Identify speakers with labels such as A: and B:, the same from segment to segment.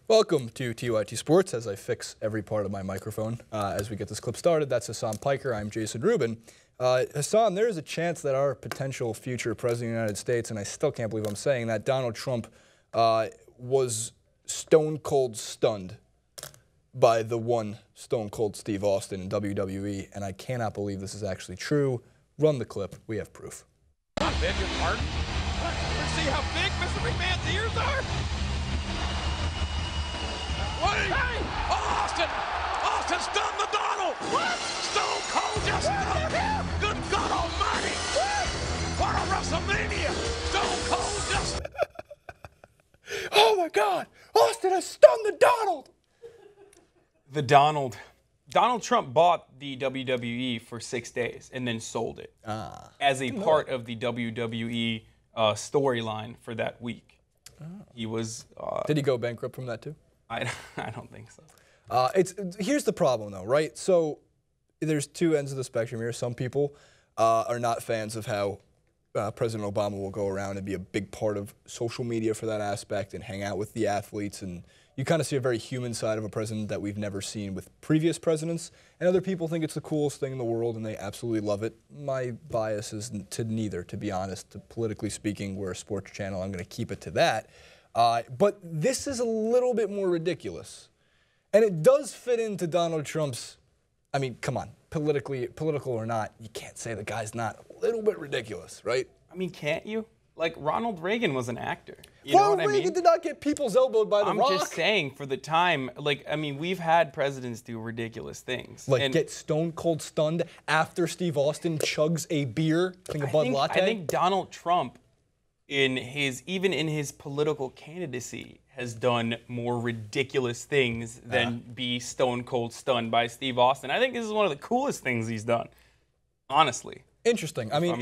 A: Welcome to TYT Sports. As I fix every part of my microphone as we get this clip started, that's Hassan Piker. I'm Jason Rubin. Hassan, there is a chance that our potential future president of the United States, and I still can't believe I'm saying that, Donald Trump was stone cold stunned by the one Stone Cold Steve Austin in WWE, and I cannot believe this is actually true. Run the clip. We have proof.
B: I beg your pardon? Let's see how big Mr. McMahon's ears are. What? Hey! Austin! Austin stunned the Donald! What? Stone Cold just stunned him! Good God Almighty! What a WrestleMania! Stone Cold just...
A: Oh my God! Austin has stunned the Donald!
C: The Donald. Donald Trump bought the WWE for 6 days and then sold it as a part of the WWE storyline for that week. He was...
A: Did he go bankrupt from that too?
C: I don't think so.
A: Here's the problem though, right? So there's two ends of the spectrum here. Some people are not fans of how President Obama will go around and be a big part of social media for that aspect and hang out with the athletes, and you kind of see a very human side of a president that we've never seen with previous presidents. And other people think it's the coolest thing in the world and they absolutely love it. My bias is to neither, to be honest. Politically speaking, we're a sports channel. I'm going to keep it to that. But this is a little bit more ridiculous. And it does fit into Donald Trump's, I mean, come on, political or not, you can't say the guy's not a little bit ridiculous, right?
C: I mean, can't you? Like, Ronald Reagan was an actor. You know what I mean?
A: Reagan did not get people's elbowed by the Rock.
C: I'm just saying, for the time, like, I mean, we've had presidents do ridiculous things.
A: Like get stone cold stunned after Steve Austin chugs a beer, a Bud Latte?
C: I think Donald Trump, even in his political candidacy, has done more ridiculous things than be stone cold stunned by Steve Austin. I think this is one of the coolest things he's done, honestly.
A: Interesting. I mean,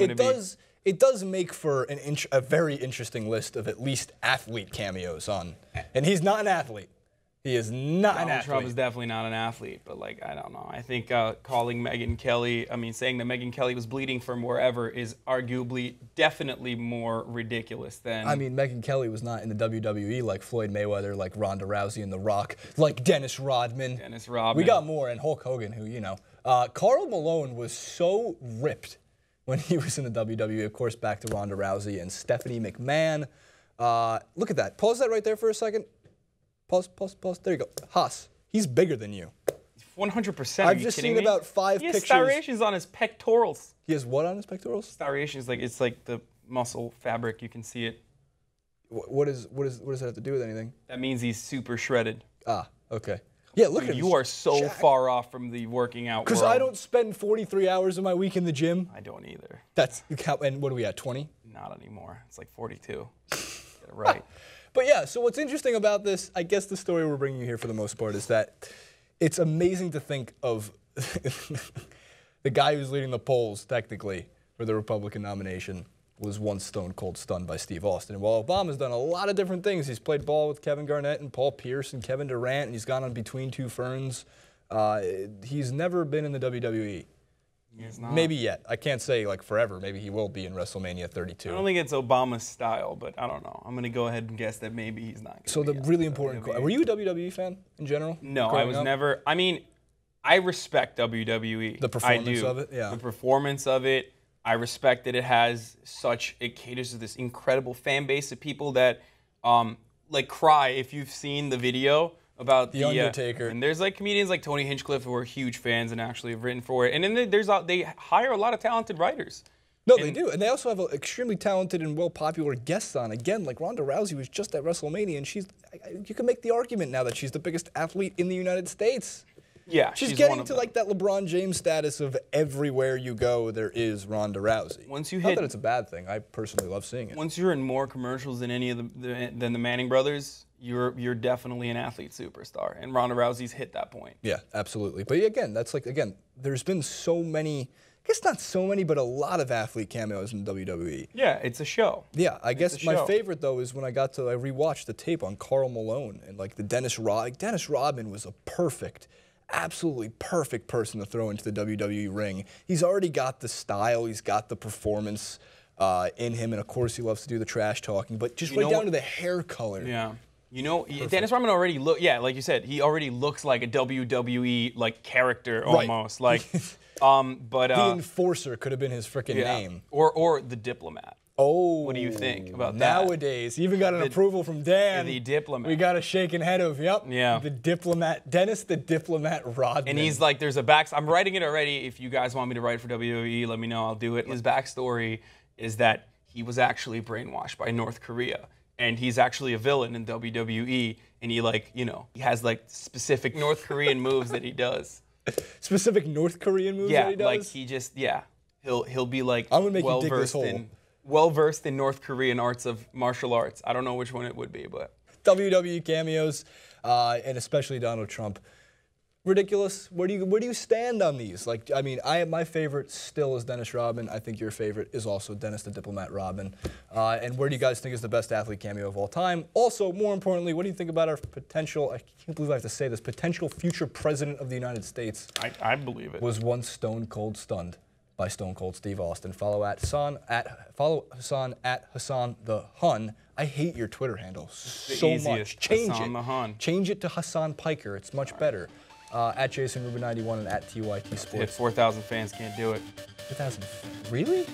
A: it does make for a very interesting list of at least athlete cameos on. And he's not an athlete. He is not an athlete.
C: Donald Trump is definitely not an athlete, but, like, I don't know. I think saying that Megyn Kelly was bleeding from wherever is arguably definitely more ridiculous than...
A: I mean, Megyn Kelly was not in the WWE like Floyd Mayweather, like Ronda Rousey and The Rock, like Dennis Rodman. We got more, and Hulk Hogan, who, you know. Karl Malone was so ripped when he was in the WWE, of course, back to Ronda Rousey and Stephanie McMahon. Look at that. Pause that right there for a second. Pause. There you go. Haas, he's bigger than you.
C: 100%.
A: I've just seen about 5 pictures.
C: He has striations on his pectorals.
A: He has what on his pectorals?
C: Striations, like it's like the muscle fabric. You can see it.
A: What does that have to do with anything?
C: That means he's super shredded.
A: Ah, okay. Yeah, look at him.
C: You are so far off from the working out world.
A: Because I don't spend 43 hours of my week in the gym.
C: I don't either.
A: And what are we at, 20?
C: Not anymore. It's like 42. Get it right.
A: But yeah, so what's interesting about this, I guess the story we're bringing you here for the most part is that it's amazing to think of the guy who's leading the polls, technically, for the Republican nomination was once stone cold stunned by Steve Austin. And while Obama's done a lot of different things, he's played ball with Kevin Garnett and Paul Pierce and Kevin Durant, and he's gone on Between Two Ferns. He's never been in the WWE.
C: He's not.
A: Maybe yet. I can't say like forever. Maybe he will be in WrestleMania 32.
C: I don't think it's Obama's style, but I don't know. I'm going to go ahead and guess that maybe he's not.
A: So the really important question, were you a WWE fan in general?
C: No, I was never. I mean, I respect WWE.
A: The performance of it? Yeah.
C: The performance of it. I respect that it caters to this incredible fan base of people that like cry if you've seen the video about
A: The Undertaker.
C: And there's like comedians like Tony Hinchcliffe who are huge fans and actually have written for it. And then they hire a lot of talented writers.
A: No, they do. And they also have extremely talented and well-popular guests on. Again, like Ronda Rousey was just at WrestleMania, and you can make the argument now that she's the biggest athlete in the United States.
C: Yeah,
A: she's getting to like that LeBron James status of everywhere you go, there is Ronda Rousey. Not that it's a bad thing. I personally love seeing it.
C: Once you're in more commercials than any of the Manning brothers, you're definitely an athlete superstar, and Ronda Rousey's hit that point.
A: Yeah, absolutely. But again, there's been so many. I guess not so many, but a lot of athlete cameos in WWE.
C: Yeah, it's a show.
A: Yeah, I guess my favorite though is when I rewatched the tape on Karl Malone and like the Dennis Rodman was a absolutely perfect person to throw into the WWE ring. He's already got the style, he's got the performance in him, and of course he loves to do the trash talking, but just right down to the hair color.
C: Yeah. You know, Dennis Rodman already like you said, he already looks like a WWE like character almost. Like, but
A: the Enforcer could have been his freaking name.
C: Or the Diplomat.
A: Oh,
C: what do you think about that?
A: Nowadays, you even got an approval from Dan.
C: The Diplomat.
A: We got a shaking head of, the Diplomat, Dennis the Diplomat Rodman.
C: And he's like, there's a I'm writing it already. If you guys want me to write for WWE, let me know. I'll do it. His backstory is that he was actually brainwashed by North Korea. And he's actually a villain in WWE. And he he has like specific North Korean moves that he does.
A: Specific North Korean moves that he does?
C: Yeah, like he just, he'll be like
A: I'm gonna make you dig this hole.
C: Well-versed in North Korean martial arts. I don't know which one it would be, but.
A: WWE cameos, and especially Donald Trump. Ridiculous. Where do you stand on these? Like, I mean, my favorite still is Dennis Rodman. I think your favorite is also Dennis the Diplomat Rodman. And where do you guys think is the best athlete cameo of all time? Also, more importantly, what do you think about our potential, I can't believe I have to say this, potential future president of the United States?
C: I believe it.
A: Was once stone cold stunned by Stone Cold Steve Austin. Follow Hassan at Hassan the Hun. I hate your Twitter handle so much. Change
C: Hassan
A: it.
C: The Hun.
A: Change it to Hassan Piker. It's much better. At Jason Ruben 91 and at TYT Sports.
C: If 4,000 fans can't do it.
A: 4,000. Really?